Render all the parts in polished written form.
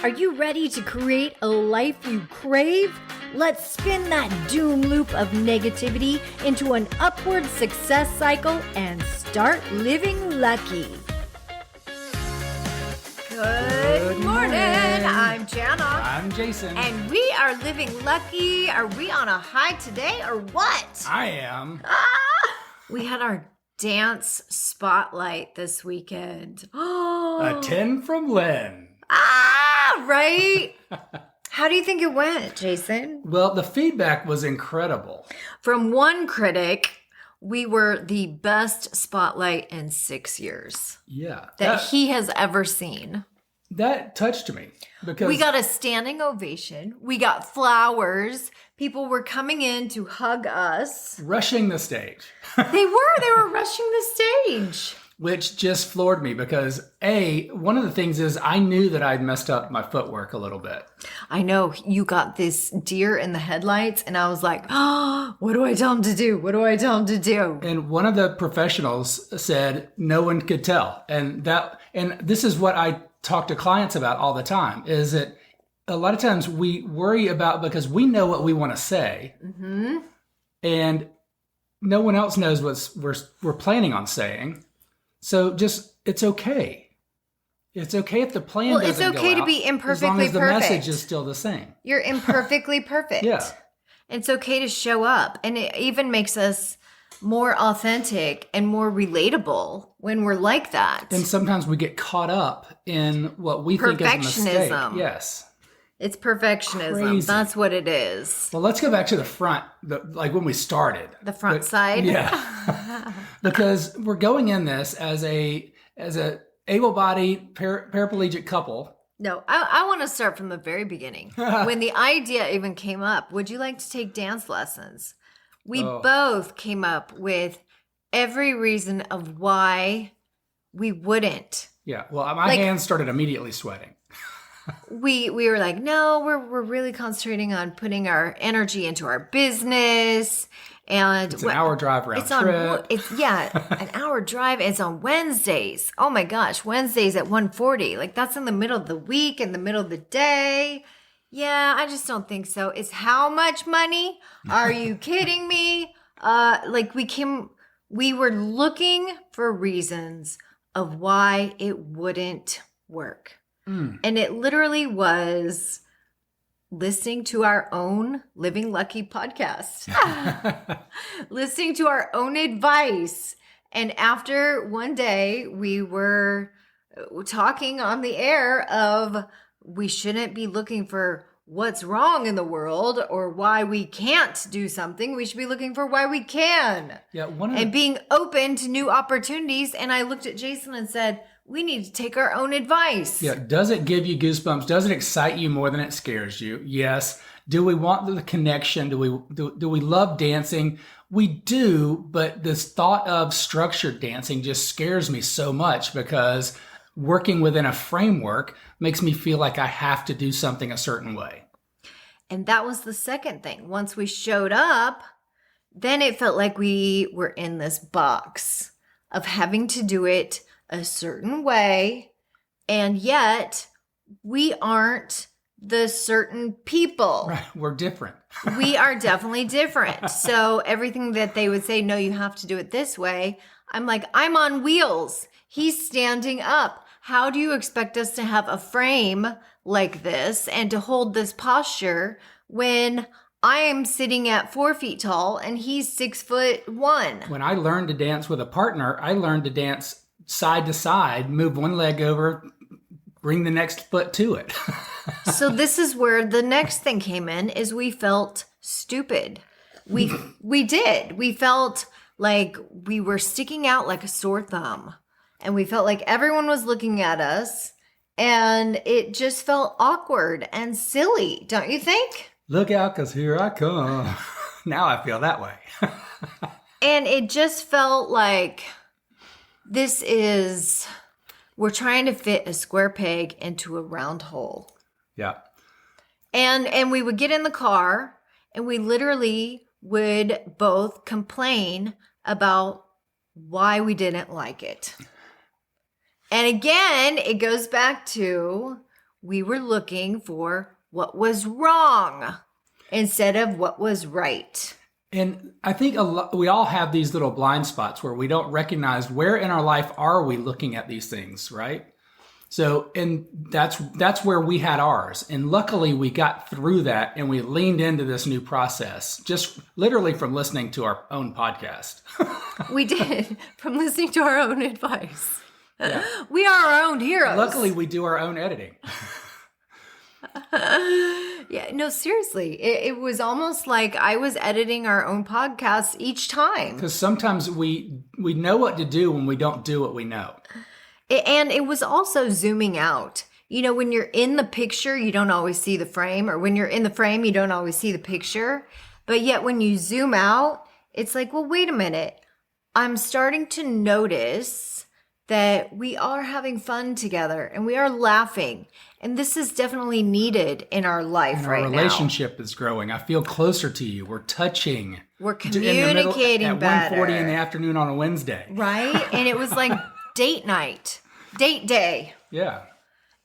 Are you ready to create a life you crave? Let's spin that doom loop of negativity into an upward success cycle and start living lucky. Good morning. I'm Jana. I'm Jason. And we are living lucky. Are we on a high today or what? I am. We had our dance spotlight this weekend. A 10 from Lynn. Right? How do you think it went, Jason? Well, the feedback was incredible. From one critic, we were the best spotlight in 6 years. Yeah. That he has ever seen. That touched me because we got a standing ovation. We got flowers. People were coming in to hug us. rushing the stage. They were rushing the stage. Which just floored me because one of the things is I knew that I'd messed up my footwork a little bit. I know you got this deer in the headlights and I was like, what do I tell him to do? What do I tell him to do? And one of the professionals said no one could tell. And this is what I talk to clients about all the time is that a lot of times we worry about because we know what we want to say. Mm-hmm. And no one else knows what we're planning on saying. So it's okay. It's okay if the plan doesn't go out. It's okay to be imperfectly as long as the perfect. message is still the same. You're imperfectly perfect. Yeah. It's okay to show up. And it even makes us more authentic and more relatable when we're like that. And sometimes we get caught up in what we think is a mistake. Yes. It's perfectionism. Crazy. That's what it is. Well, let's go back to the front, like when we started. The front side? Yeah. Because we're going in this as a able-bodied paraplegic couple. No, I want to start from the very beginning. When the idea even came up, would you like to take dance lessons? We both came up with every reason of why we wouldn't. Yeah. Well, my hands started immediately sweating. We were like, no, we're really concentrating on putting our energy into our business. And it's an hour drive round trip. An hour drive. It's on Wednesdays. Oh my gosh, Wednesdays at 1:40. Like that's in the middle of the week, in the middle of the day. Yeah, I just don't think so. It's how much money? Are you kidding me? We were looking for reasons of why it wouldn't work. And it literally was listening to our own Living Lucky podcast, listening to our own advice. And after one day, we were talking on the air of we shouldn't be looking for what's wrong in the world or why we can't do something. We should be looking for why we can. Yeah, and being open to new opportunities. And I looked at Jason and said, we need to take our own advice. Yeah. Does it give you goosebumps? Does it excite you more than it scares you? Yes. Do we want the connection? Do we love dancing? We do, but this thought of structured dancing just scares me so much because working within a framework makes me feel like I have to do something a certain way. And that was the second thing. Once we showed up, then it felt like we were in this box of having to do it a certain way, and yet we aren't the certain people. Right, we're different. We are definitely different. So everything that they would say, no, you have to do it this way. I'm like, I'm on wheels. He's standing up. How do you expect us to have a frame like this and to hold this posture when I am sitting at 4 feet tall and he's 6'1"? When I learned to dance with a partner, I learned to dance side to side, move one leg over, bring the next foot to it. So this is where the next thing came in is we felt stupid. We did. We felt like we were sticking out like a sore thumb. And we felt like everyone was looking at us. And it just felt awkward and silly, don't you think? Look out, because here I come. Now I feel that way. And it just felt like we're trying to fit a square peg into a round hole. Yeah. And we would get in the car and we literally would both complain about why we didn't like it. And again, it goes back to we were looking for what was wrong instead of what was right. And I think we all have these little blind spots where we don't recognize where in our life are we looking at these things, right? So, and that's where we had ours. And luckily we got through that and we leaned into this new process, just literally from listening to our own podcast. We did, from listening to our own advice. Yeah. We are our own heroes. Luckily we do our own editing. Yeah, no, seriously. It was almost like I was editing our own podcast each time. Because sometimes we know what to do when we don't do what we know. And it was also zooming out. You know, when you're in the picture, you don't always see the frame, or when you're in the frame, you don't always see the picture. But yet when you zoom out, it's like, well, wait a minute. I'm starting to notice that we are having fun together and we are laughing. And this is definitely needed in our life right now. Our relationship is growing. I feel closer to you. We're touching. We're communicating at better. 1:40 in the afternoon on a Wednesday. Right? And it was like date night, date day. Yeah.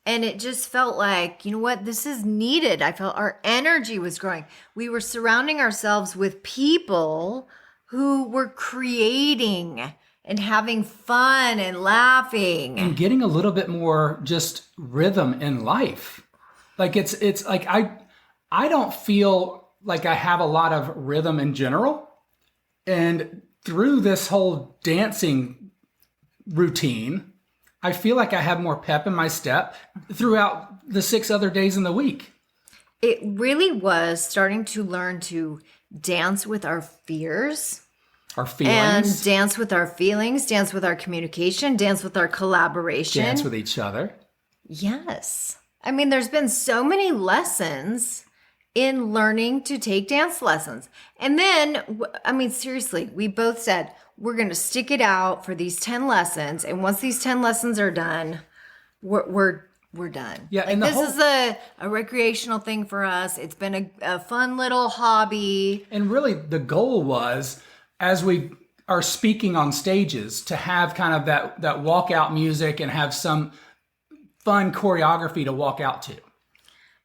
And it just felt like, you know what, this is needed. I felt our energy was growing. We were surrounding ourselves with people who were creating and having fun and laughing. And getting a little bit more just rhythm in life. Like it's like I don't feel like I have a lot of rhythm in general. And through this whole dancing routine, I feel like I have more pep in my step throughout the 6 other days in the week. It really was starting to learn to dance with our fears. Our feelings. And dance with our feelings, dance with our communication, dance with our collaboration. Dance with each other. Yes. I mean, there's been so many lessons in learning to take dance lessons. And then, I mean, seriously, we both said, we're going to stick it out for these 10 lessons. And once these 10 lessons are done, we're done. Yeah, like, and this is a recreational thing for us. It's been a fun little hobby. And really the goal was, as we are speaking on stages, to have kind of that walkout music and have some fun choreography to walk out to.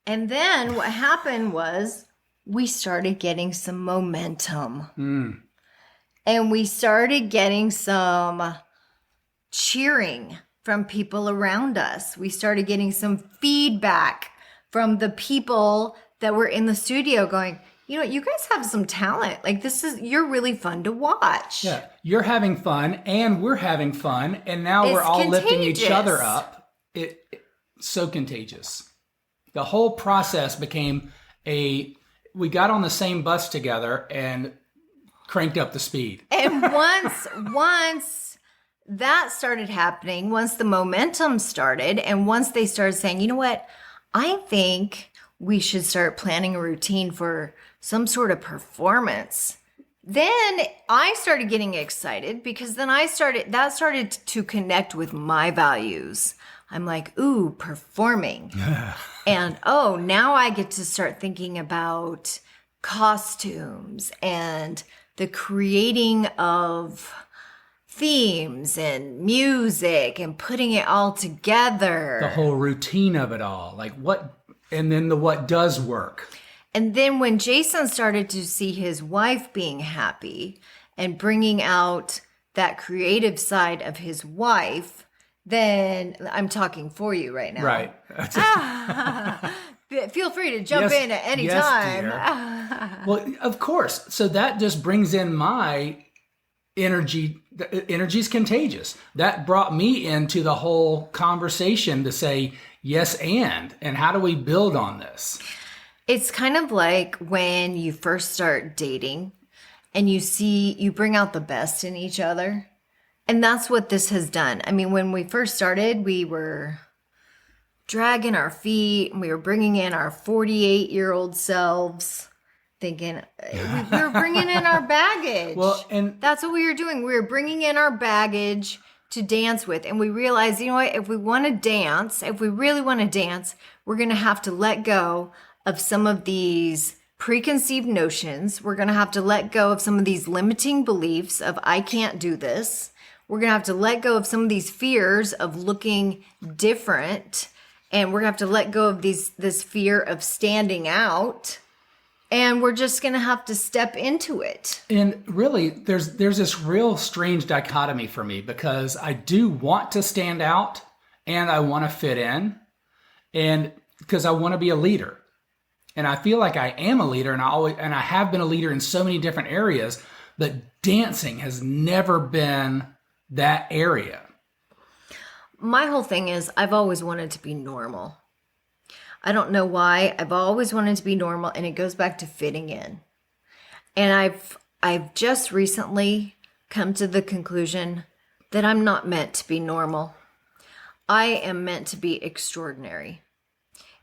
And then what happened was we started getting some momentum. And we started getting some cheering from people around us. We started getting some feedback from the people that were in the studio going, you know, you guys have some talent. Like, you're really fun to watch. Yeah, you're having fun and we're having fun. And now we're all lifting each other up. It's so contagious. The whole process became we got on the same bus together and cranked up the speed. And once that started happening, once the momentum started, and once they started saying, you know what, I think we should start planning a routine for some sort of performance. Then I started getting excited because then that started to connect with my values. I'm like, ooh, performing. And now I get to start thinking about costumes and the creating of themes and music and putting it all together. The whole routine of it all. Like and then what does work. And then when Jason started to see his wife being happy and bringing out that creative side of his wife, then I'm talking for you right now. Right. Feel free to jump in at any time. Well, of course. So that just brings in my energy. The energy's contagious. That brought me into the whole conversation to say, yes, and how do we build on this? It's kind of like when you first start dating and you bring out the best in each other. And that's what this has done. I mean, when we first started, we were dragging our feet and we were bringing in our 48-year-old selves, thinking we were bringing in our baggage. Well, and that's what we were doing. We were bringing in our baggage to dance with. And we realized, you know what, if we want to dance, if we really want to dance, we're going to have to let go of some of these preconceived notions. We're going to have to let go of some of these limiting beliefs of I can't do this. We're going to have to let go of some of these fears of looking different. and we're gonna have to let go of this fear of standing out, and we're just gonna have to step into it. And really, there's this real strange dichotomy for me, because I do want to stand out and I want to fit in, and because I want to be a leader. And I feel like I am a leader, and I have been a leader in so many different areas, but dancing has never been that area. My whole thing is I've always wanted to be normal. I don't know why. I've always wanted to be normal, and it goes back to fitting in. And I've just recently come to the conclusion that I'm not meant to be normal. I am meant to be extraordinary.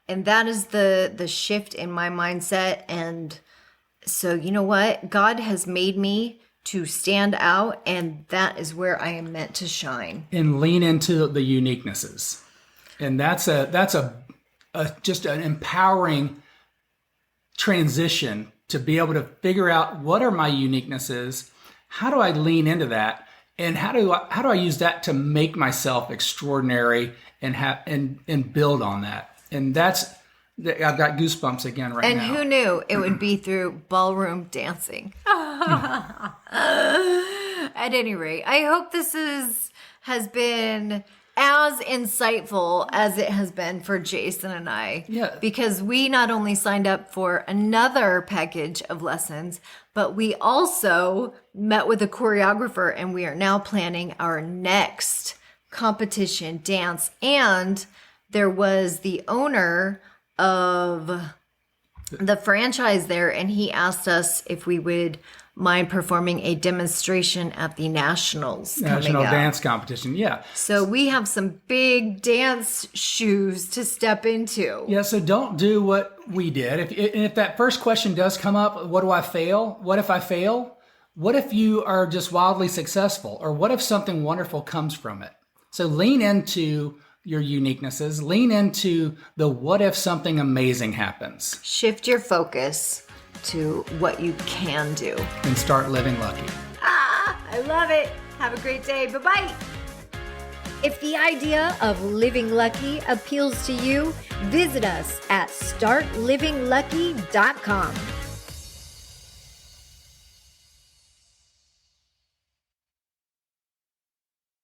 And that is the shift in my mindset. And so, you know what? God has made me to stand out, and that is where I am meant to shine. And lean into the uniquenesses. And that's just an empowering transition to be able to figure out, what are my uniquenesses? How do I lean into that? And how do I use that to make myself extraordinary and build on that? And I've got goosebumps again now. And who knew it would be through ballroom dancing? At any rate, I hope this has been as insightful as it has been for Jason and I. Yeah. Because we not only signed up for another package of lessons, but we also met with a choreographer, and we are now planning our next competition dance. And there was the owner of the franchise there, and he asked us if we would mind performing a demonstration at the National Dance Competition. Yeah. So we have some big dance shoes to step into. Yeah, so don't do what we did. If that first question does come up, what do I fail? What if I fail? What if you are just wildly successful? Or what if something wonderful comes from it? So lean into your uniquenesses. Lean into the what if something amazing happens. Shift your focus to what you can do. And start living lucky. I love it. Have a great day. Bye-bye. If the idea of living lucky appeals to you, visit us at startlivinglucky.com.